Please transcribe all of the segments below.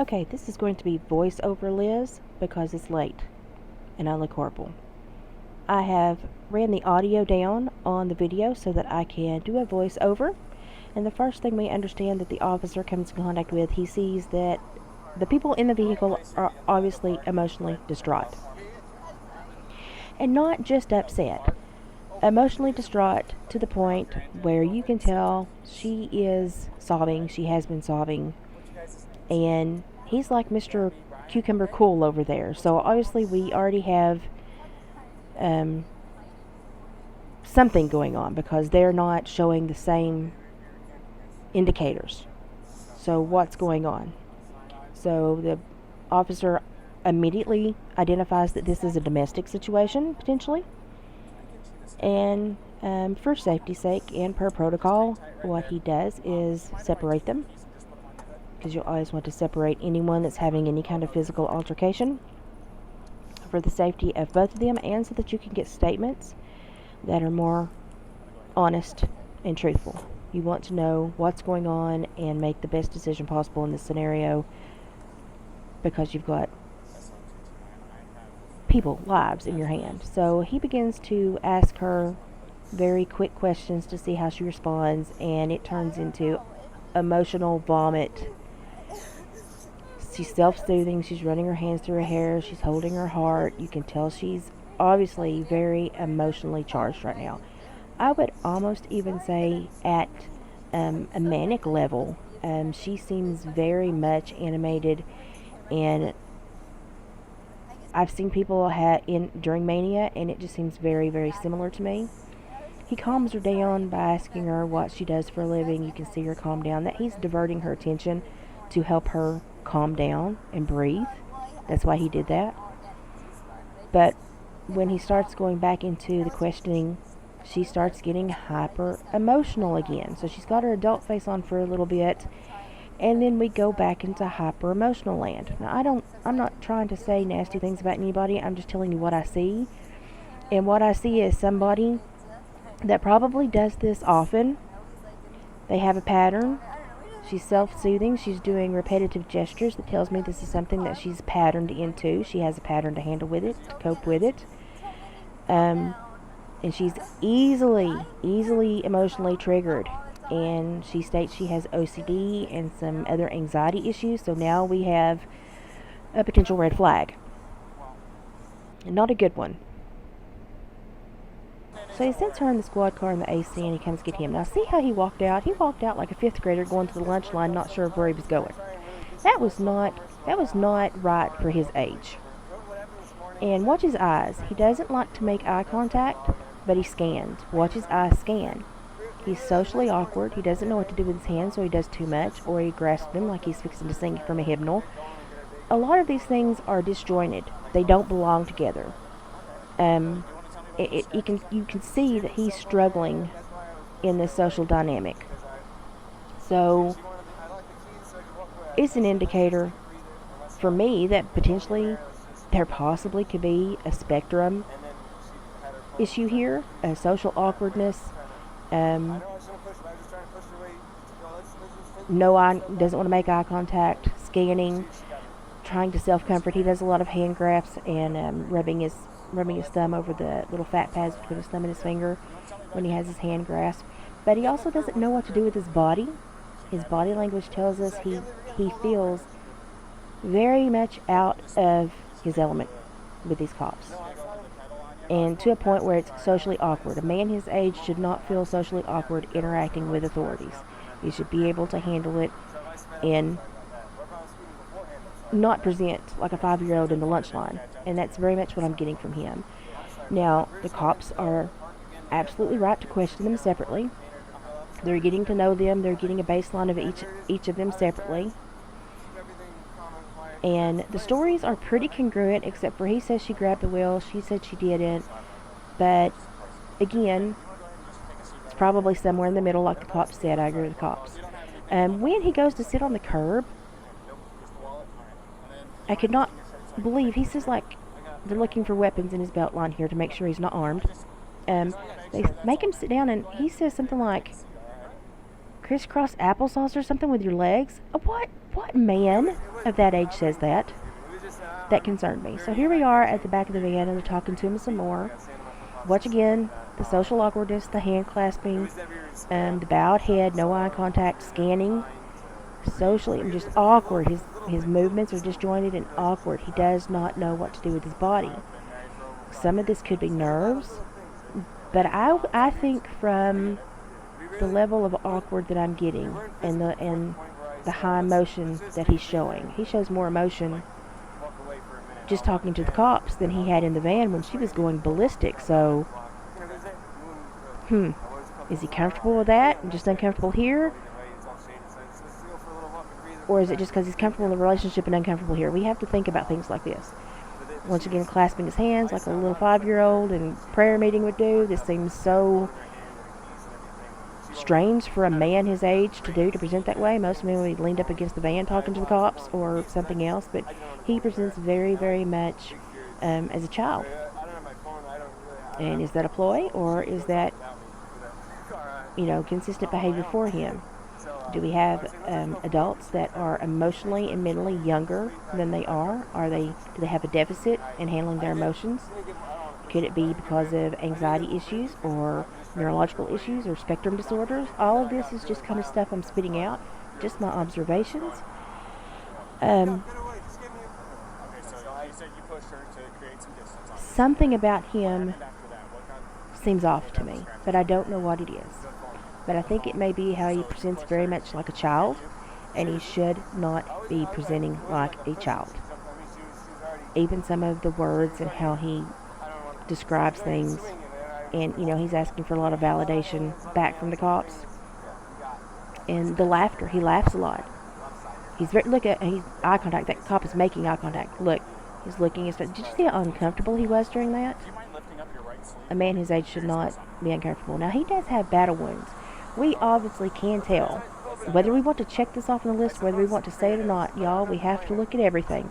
Okay, this is going to be voiceover Liz because it's late and I look horrible. I have ran the audio down on the video so that I can do a voiceover. And the first thing we understand that the officer comes in contact with, he sees that the people in the vehicle are obviously emotionally distraught. And not just upset. Emotionally distraught to the point where you can tell she is sobbing, she has been sobbing, and he's like Mr. Cucumber Cool over there. So obviously we already have something going on because they're not showing the same indicators. So what's going on? So the officer immediately identifies that this is a domestic situation, potentially. And for safety's sake and per protocol, what he does is separate them, because you always want to separate anyone that's having any kind of physical altercation for the safety of both of them, and so that you can get statements that are more honest and truthful. You want to know what's going on and make the best decision possible in this scenario, because you've got people, lives in your hand. So he begins to ask her very quick questions to see how she responds, and it turns into emotional vomit. She's self-soothing, she's running her hands through her hair, she's holding her heart. You can tell she's obviously very emotionally charged right now. I would almost even say at a manic level. She seems very much animated, and I've seen people during mania, and it just seems very, very similar to me. He calms her down by asking her what she does for a living. You can see her calm down. That he's diverting her attention to help her calm down and breathe. That's why he did that. But when he starts going back into the questioning, she starts getting hyper emotional again. So she's got her adult face on for a little bit, and then we go back into hyper emotional land. Now I'm not trying to say nasty things about anybody. I'm just telling you what I see. And what I see is somebody that probably does this often. They have a pattern. She's self-soothing. She's doing repetitive gestures that tells me this is something that she's patterned into. She has a pattern to handle with it, to cope with it. And she's easily emotionally triggered. And she states she has OCD and some other anxiety issues. So now we have a potential red flag. And not a good one. So he sends her in the squad car in the AC, and he comes get him. Now see how he walked out? He walked out like a 5th grader going to the lunch line, not sure of where he was going. That was not right for his age. And watch his eyes. He doesn't like to make eye contact, but he scans. Watch his eyes scan. He's socially awkward. He doesn't know what to do with his hands, so he does too much, or he grasps them like he's fixing to sing from a hymnal. A lot of these things are disjointed. They don't belong together. You can see that he's struggling in this social dynamic. So it's an indicator for me that potentially there possibly could be a spectrum issue here, a social awkwardness. No eye, doesn't want to make eye contact, scanning, trying to self-comfort. He does a lot of hand grasps and rubbing his thumb over the little fat pads between his thumb and his finger when he has his hand grasp. But he also doesn't know what to do with his body. His body language tells us he feels very much out of his element with these cops. And to a point where it's socially awkward. A man his age should not feel socially awkward interacting with authorities. He should be able to handle it and not present like a 5-year-old in the lunch line. And that's very much what I'm getting from him. Now, the cops are absolutely right to question them separately. They're getting to know them. They're getting a baseline of each of them separately. And the stories are pretty congruent, except for he says she grabbed the wheel, she said she didn't. But again, it's probably somewhere in the middle, like the cops said. I agree with the cops. When he goes to sit on the curb, I could not believe, he says like they're looking for weapons in his belt line here to make sure he's not armed. They make him sit down, and he says something like crisscross applesauce or something with your legs. What man? of that age says that. That concerned me. So here we are at the back of the van, and they're talking to him some more. Watch again, the social awkwardness, the hand clasping, the bowed head, no eye contact, scanning. Socially, just awkward. His movements are disjointed and awkward. He does not know what to do with his body. Some of this could be nerves, but I think from the level of awkward that I'm getting and the high emotion that he's showing, he shows more emotion just talking to the cops than he had in the van when she was going ballistic. So, is he comfortable with that and just uncomfortable here? Or is it just because he's comfortable in the relationship and uncomfortable here? We have to think about things like this. Once again, clasping his hands like a little 5-year-old in prayer meeting would do. This seems so strange for a man his age to do, to present that way. Most men would be leaned up against the van talking to the cops or something else, but he presents very, very much as a child. And is that a ploy, or is that, consistent behavior for him? Do we have adults that are emotionally and mentally younger than they are? Do they have a deficit in handling their emotions? Could it be because of anxiety issues or neurological issues or spectrum disorders? All of this is just kind of stuff I'm spitting out, just my observations. Something about him seems off to me, but I don't know what it is. But I think it may be how he presents very much like a child, and he should not be presenting like a child. Even some of the words and how he describes things, and he's asking for a lot of validation back from the cops. And the laughter, he laughs a lot. He's eye contact. That cop is making eye contact. Look, he's looking. Did you see how uncomfortable he was during that? A man his age should not be uncomfortable. Now, he does have battle wounds. We obviously can tell. Whether we want to check this off on the list, whether we want to say it or not, y'all, we have to look at everything.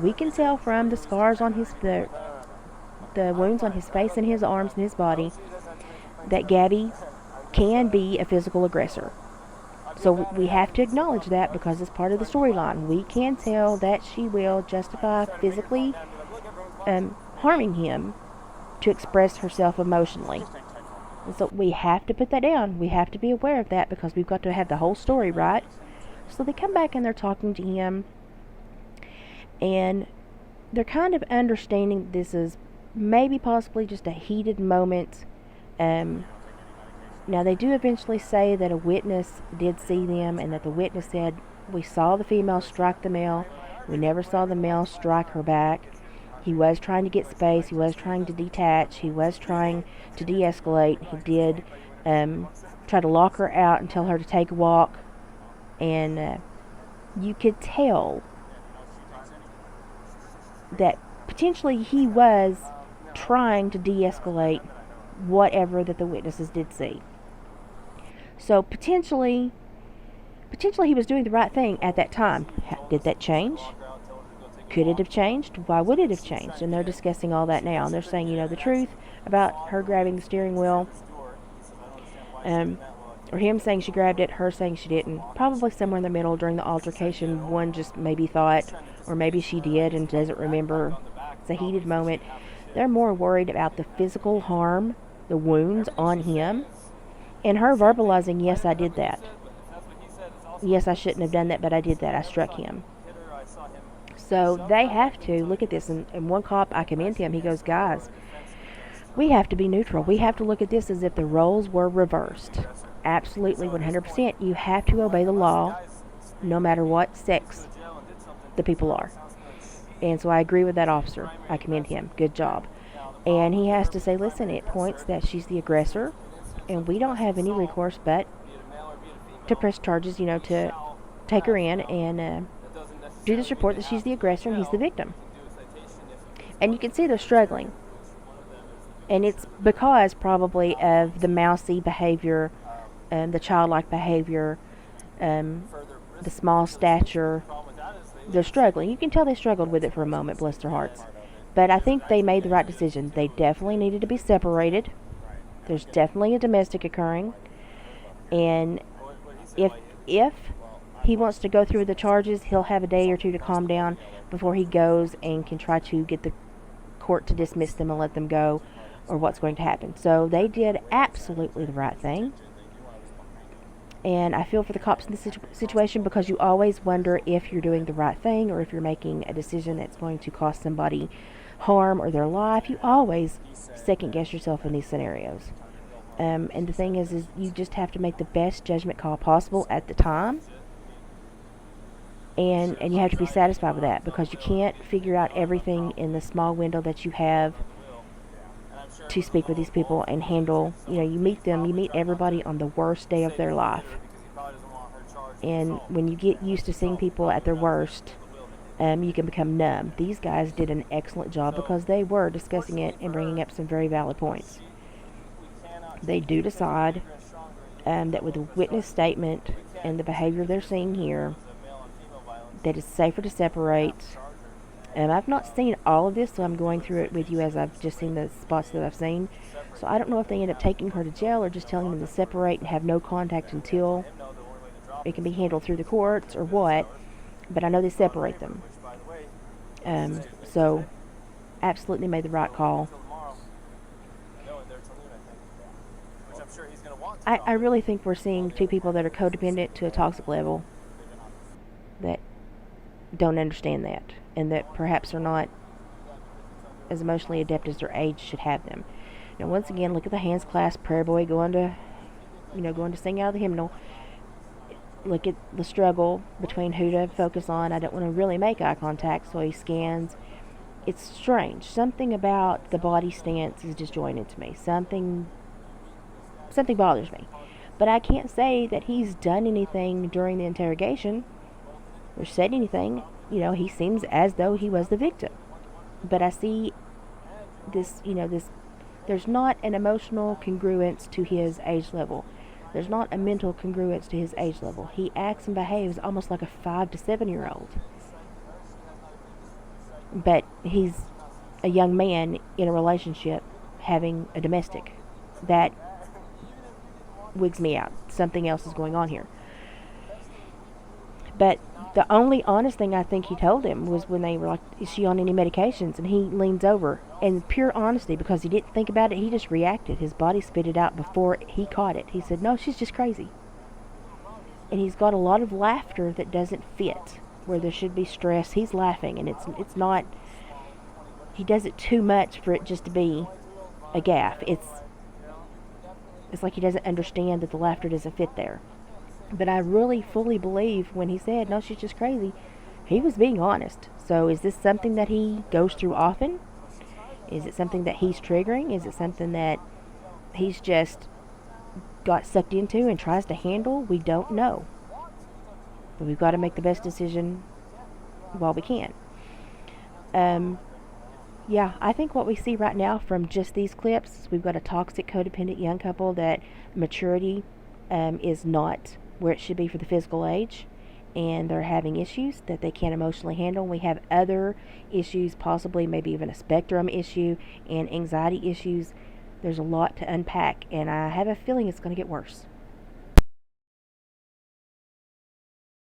We can tell from the scars on the wounds on his face and his arms and his body that Gabby can be a physical aggressor. So we have to acknowledge that, because it's part of the storyline. We can tell that she will justify physically harming him to express herself emotionally. And so we have to put that down. We have to be aware of that, because we've got to have the whole story, right? So they come back and they're talking to him, and they're kind of understanding that this is maybe possibly just a heated moment. Now they do eventually say that a witness did see them, and that the witness said, we saw the female strike the male. We never saw the male strike her back. He was trying to get space. He was trying to detach. He was trying to de-escalate. He did try to lock her out and tell her to take a walk. And you could tell that potentially he was trying to de-escalate whatever that the witnesses did see. So potentially he was doing the right thing at that time. Did that change? Could it have changed? Why would it have changed? And they're discussing all that now. And they're saying, the truth about her grabbing the steering wheel. Or him saying she grabbed it, her saying she didn't. Probably somewhere in the middle during the altercation. One just maybe thought, or maybe she did and doesn't remember. It's a heated moment. They're more worried about the physical harm, the wounds on him. And her verbalizing, yes, I did that. Yes, I shouldn't have done that, but I did that. I struck him. So they have to look at this, and one cop, I commend him, he goes, guys, we have to be neutral. We have to look at this as if the roles were reversed. Absolutely, 100%. You have to obey the law, no matter what sex the people are. And so I agree with that officer. I commend him. Good job. And he has to say, listen, it points that she's the aggressor, and we don't have any recourse but to press charges, to take her in and do this report that she's the aggressor and he's the victim. And you can see they're struggling. And it's because probably of the mousy behavior, the childlike behavior, the small stature. They're struggling. You can tell they struggled with it for a moment, bless their hearts. But I think they made the right decision. They definitely needed to be separated. There's definitely a domestic occurring. And if he wants to go through the charges, he'll have a day or two to calm down before he goes and can try to get the court to dismiss them and let them go, or what's going to happen. So they did absolutely the right thing. And I feel for the cops in this situation, because you always wonder if you're doing the right thing or if you're making a decision that's going to cost somebody harm or their life. You always second guess yourself in these scenarios. And the thing is you just have to make the best judgment call possible at the time. And you have to be satisfied with that, because you can't figure out everything in the small window that you have to speak with these people and handle. You meet everybody on the worst day of their life. And when you get used to seeing people at their worst, you can become numb. These guys did an excellent job, because they were discussing it and bringing up some very valid points. They do decide that with the witness statement and the behavior they're seeing here, that it's safer to separate. I've not seen all of this, so I'm going through it with you as I've just seen the spots that I've seen. So I don't know if they end up taking her to jail or just telling them to separate and have no contact until it can be handled through the courts or what. But I know they separate them. So absolutely made the right call. I really think we're seeing two people that are codependent to a toxic level that don't understand that, and that perhaps are not as emotionally adept as their age should have them. Now, once again, look at the hands clasped prayer boy going to sing out of the hymnal. Look at the struggle between who to focus on. I don't want to really make eye contact, so he scans. It's strange. Something about the body stance is disjointed to me. Something bothers me. But I can't say that he's done anything during the interrogation or said anything. He seems as though he was the victim. But I see this, there's not an emotional congruence to his age level. There's not a mental congruence to his age level. He acts and behaves almost like a 5 to 7 year old. But he's a young man in a relationship having a domestic. That wigs me out. Something else is going on here. But the only honest thing I think he told him was when they were like, is she on any medications? And he leans over, and pure honesty, because he didn't think about it, he just reacted. His body spit it out before he caught it. He said, no, she's just crazy. And he's got a lot of laughter that doesn't fit where there should be stress. He's laughing, and it's not, he does it too much for it just to be a gaffe. It's like he doesn't understand that the laughter doesn't fit there. But I really fully believe when he said, no, she's just crazy, he was being honest. So is this something that he goes through often? Is it something that he's triggering? Is it something that he's just got sucked into and tries to handle? We don't know. But we've got to make the best decision while we can. Yeah, I think what we see right now from just these clips, we've got a toxic, codependent young couple that maturity is not where it should be for the physical age, and they're having issues that they can't emotionally handle. We have other issues, possibly maybe even a spectrum issue and anxiety issues. There's a lot to unpack, and I have a feeling it's going to get worse.